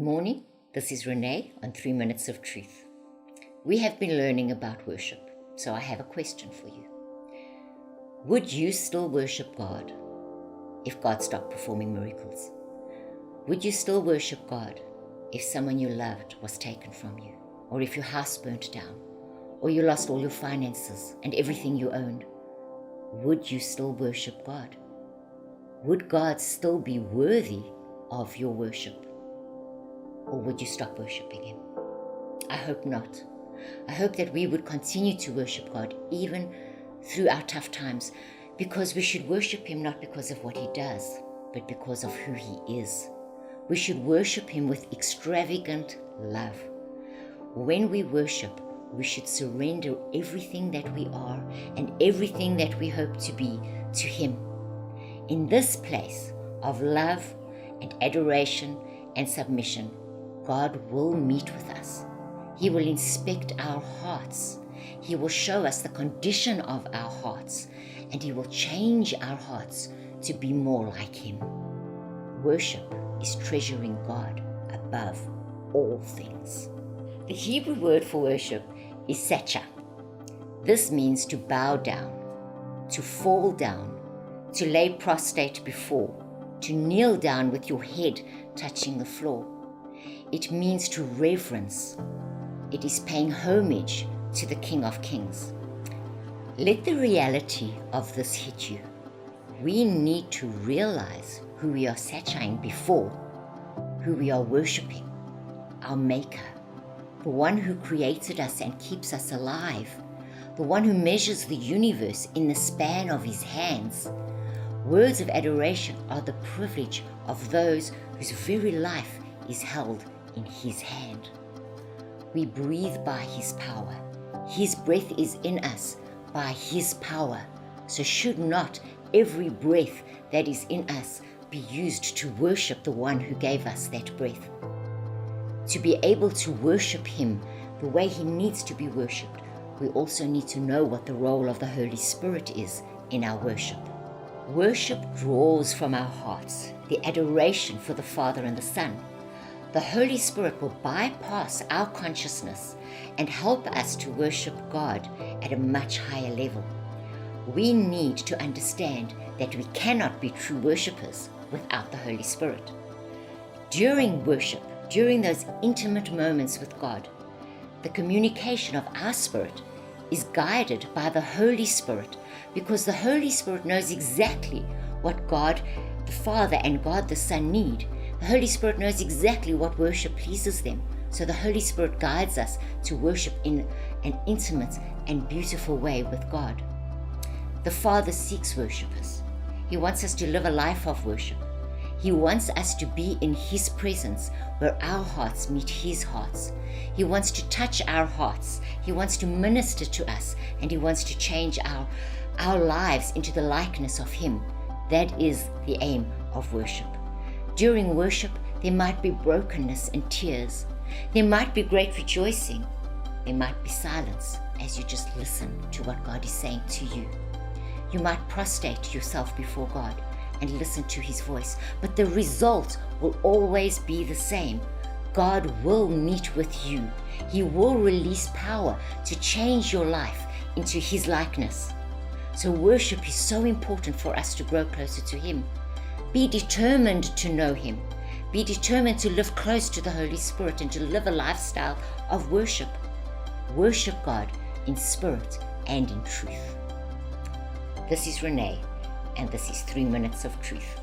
morning, this is Renee on 3 Minutes of Truth. We have been learning about worship, so I have a question for you. Would you still worship God if God stopped performing miracles? Would you still worship God if someone you loved was taken from you, or if your house burnt down, or you lost all your finances and everything you owned? Would you still worship God? Would God still be worthy of your worship? Or would you stop worshiping Him? I hope not. I hope that we would continue to worship God even through our tough times, because we should worship Him not because of what He does, but because of who He is. We should worship Him with extravagant love. When we worship, we should surrender everything that we are and everything that we hope to be to Him. In this place of love and adoration and submission, God will meet with us. He will inspect our hearts. He will show us the condition of our hearts, and He will change our hearts to be more like Him. Worship is treasuring God above all things. The Hebrew word for worship is sacha. This means to bow down, to fall down, to lay prostrate before, to kneel down with your head touching the floor. It means to reverence. It is paying homage to the King of Kings. Let the reality of this hit you. We need to realize who we are sachaing before, who we are worshipping, our Maker, the one who created us and keeps us alive, the one who measures the universe in the span of His hands. Words of adoration are the privilege of those whose very life is held in His hand. We breathe by His power. His breath is in us by His power. So should not every breath that is in us be used to worship the one who gave us that breath? To be able to worship Him the way He needs to be worshipped, we also need to know what the role of the Holy Spirit is in our worship. Worship draws from our hearts the adoration for the Father and the Son. The Holy Spirit will bypass our consciousness and help us to worship God at a much higher level. We need to understand that we cannot be true worshippers without the Holy Spirit. During worship, during those intimate moments with God, the communication of our spirit is guided by the Holy Spirit, because the Holy Spirit knows exactly what God the Father and God the Son need. The Holy Spirit knows exactly what worship pleases them. So the Holy Spirit guides us to worship in an intimate and beautiful way with God. The Father seeks worshipers. He wants us to live a life of worship. He wants us to be in His presence where our hearts meet His hearts. He wants to touch our hearts. He wants to minister to us, and He wants to change our lives into the likeness of Him. That is the aim of worship. During worship, there might be brokenness and tears. There might be great rejoicing. There might be silence as you just listen to what God is saying to you. You might prostrate yourself before God and listen to His voice, but the result will always be the same. God will meet with you. He will release power to change your life into His likeness. So worship is so important for us to grow closer to Him. Be determined to know Him. Be determined to live close to the Holy Spirit and to live a lifestyle of worship. Worship God in spirit and in truth. This is Renee, and this is 3 Minutes of Truth.